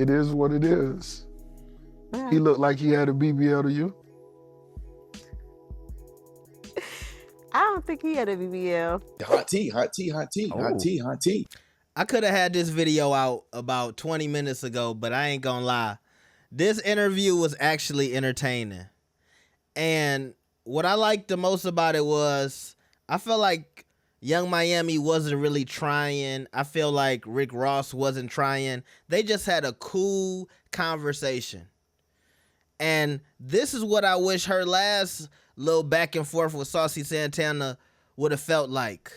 It is what it is. Yeah. He looked like he had a BBL to you? I don't think he had a BBL. Hot tea, hot tea, hot tea, hot tea, hot tea. I could have had this video out about 20 minutes ago, but I ain't gonna lie. This interview was actually entertaining. And what I liked the most about it was I felt like Young Miami wasn't really trying. I feel like Rick Ross wasn't trying. They just had a cool conversation. And this is what I wish her last little back and forth with Saucy Santana would have felt like.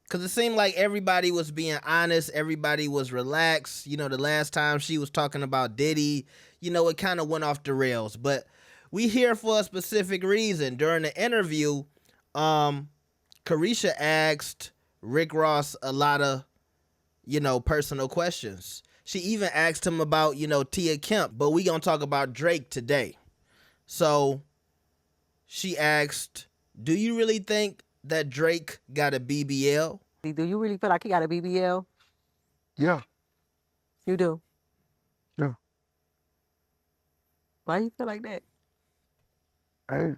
Because it seemed like everybody was being honest. Everybody was relaxed. You know, the last time she was talking about Diddy, you know, it kind of went off the rails. But we here for a specific reason. During the interview, Caresha asked Rick Ross a lot of, you know, personal questions. She even asked him about, you know, Tia Kemp. But we going to talk about Drake today. So she asked, do you really think that Drake got a BBL? Do you really feel like he got a BBL? Yeah. You do? Yeah. Why you feel like that? Hey,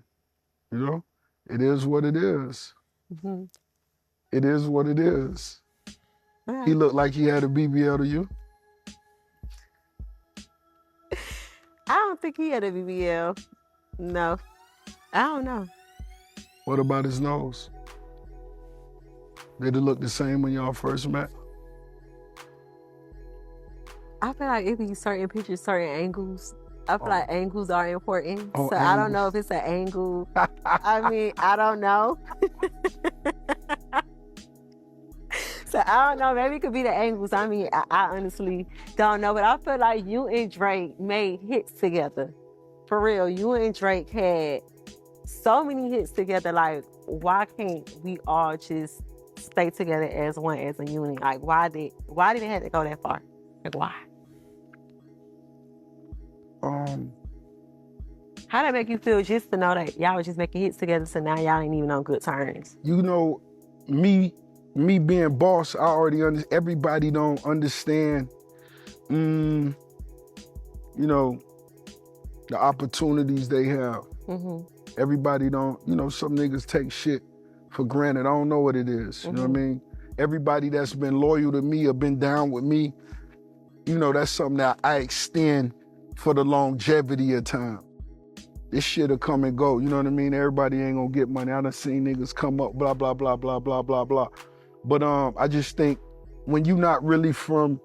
you know, it is what it is. Mm-hmm. It is what it is. Yeah. He looked like he had a BBL to you? I don't think he had a BBL. No. I don't know. What about his nose? Did it look the same when y'all first met? I feel like it be certain pictures, certain angles. I feel like angles are important. Oh, so I don't know if it's an angle. I mean, I don't know. So I don't know. Maybe it could be the angles. I mean, I honestly don't know. But I feel like you and Drake made hits together. For real. You and Drake had so many hits together. Like, why can't we all just stay together as one, as a unit? Like, why did it have to go that far? Like, why? How did that make you feel just to know that y'all was just making hits together, so now y'all ain't even on good terms? You know, me being boss, I already everybody don't understand, you know, the opportunities they have. Mm-hmm. Everybody don't, you know, some niggas take shit for granted. I don't know what it is, you know what I mean? Everybody that's been loyal to me or been down with me, you know, that's something that I extend for the longevity of time. This shit'll come and go, you know what I mean? Everybody ain't gonna get money. I done seen niggas come up, blah, blah, blah, blah, blah, blah, blah. But I just think when you not really from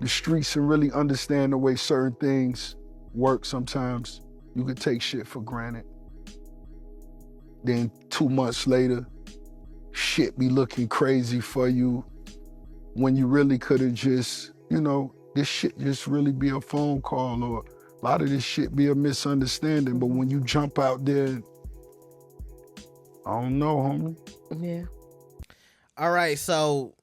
the streets and really understand the way certain things work sometimes, you could take shit for granted. Then 2 months later, shit be looking crazy for you when you really could have just, you know, this shit just really be a phone call, or a lot of this shit be a misunderstanding. But when you jump out there, I don't know, homie. Yeah. All right, so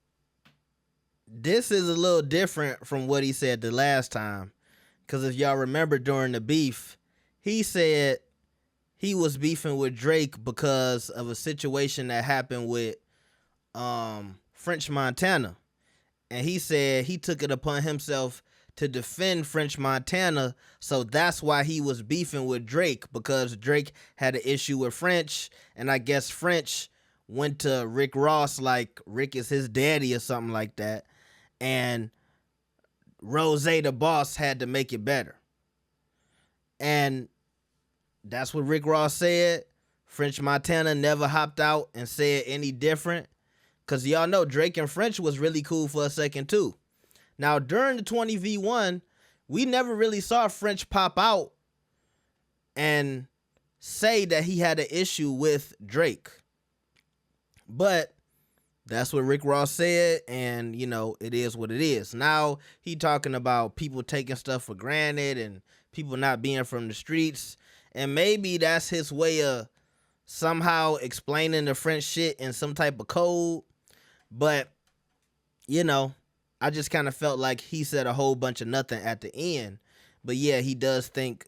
this is a little different from what he said the last time. Because if y'all remember during the beef, he said he was beefing with Drake because of a situation that happened with French Montana. And he said he took it upon himself to defend French Montana, so that's why he was beefing with Drake, because Drake had an issue with French, and I guess French went to Rick Ross like Rick is his daddy or something like that, and Rose the boss had to make it better. And that's what Rick Ross said. French Montana never hopped out and said any different, because y'all know Drake and French was really cool for a second too. Now, during the 20v1, we never really saw French pop out and say that he had an issue with Drake. But that's what Rick Ross said, and, you know, it is what it is. Now, he talking about people taking stuff for granted and people not being from the streets, and maybe that's his way of somehow explaining the French shit in some type of code. But, you know, I just kind of felt like he said a whole bunch of nothing at the end. But yeah, he does think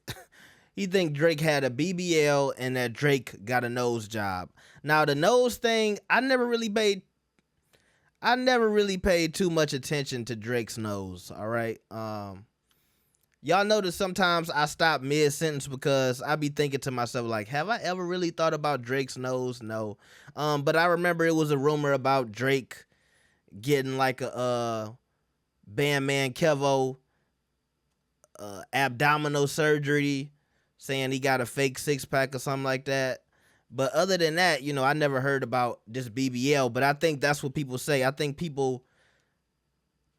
he think Drake had a BBL and that Drake got a nose job. Now the nose thing, I never really paid too much attention to Drake's nose. All right. y'all notice sometimes I stop mid-sentence because I be thinking to myself, like, have I ever really thought about Drake's nose? No. But I remember it was a rumor about Drake getting like a Bandman Kevo abdominal surgery, saying he got a fake six-pack or something like that. But other than that, you know, I never heard about this BBL, but I think that's what people say. I think people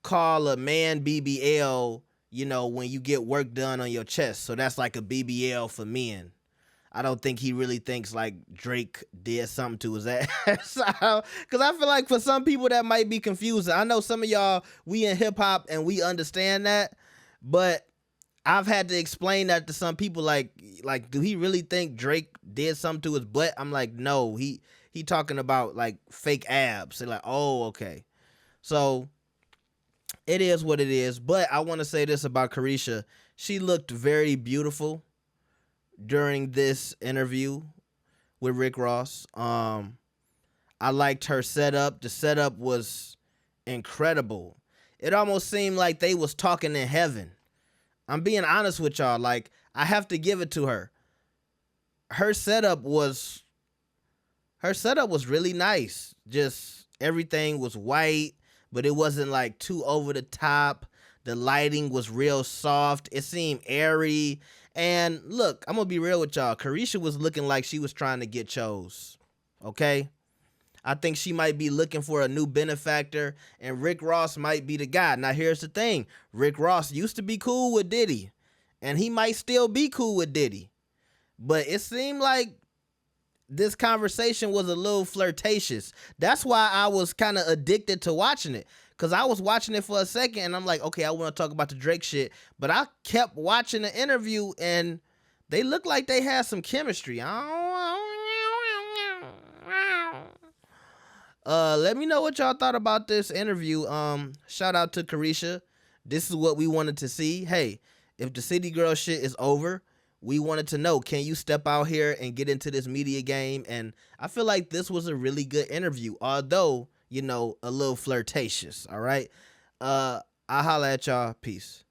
call a man BBL, you know, when you get work done on your chest. So that's like a BBL for men. I don't think he really thinks like Drake did something to his ass. Because I feel like for some people that might be confusing. I know some of y'all, we in hip hop and we understand that, but I've had to explain that to some people, like, do he really think Drake did something to his butt? I'm like, no, he talking about like fake abs. They're like, oh, okay. So it is what it is. But I want to say this about Caresha. She looked very beautiful during this interview with Rick Ross. I liked her setup. The setup was incredible. It almost seemed like they was talking in heaven. I'm being honest with y'all. Like, I have to give it to her. Her setup was really nice. Just everything was white, but it wasn't like too over the top. The lighting was real soft. It seemed airy. And look, I'm gonna be real with y'all. Caresha was looking like she was trying to get chose. Okay? I think she might be looking for a new benefactor, and Rick Ross might be the guy. Now, here's the thing. Rick Ross used to be cool with Diddy, and he might still be cool with Diddy. But it seemed like this conversation was a little flirtatious. That's why I was kind of addicted to watching it, because I was watching it for a second, and I'm like, okay, I want to talk about the Drake shit. But I kept watching the interview, and they looked like they had some chemistry. Let me know what y'all thought about this interview. Shout out to Caresha. This is what we wanted to see. Hey, if the City Girl shit is over, we wanted to know, can you step out here and get into this media game? And I feel like this was a really good interview, although, you know, a little flirtatious. All right. I'll holla at y'all. Peace.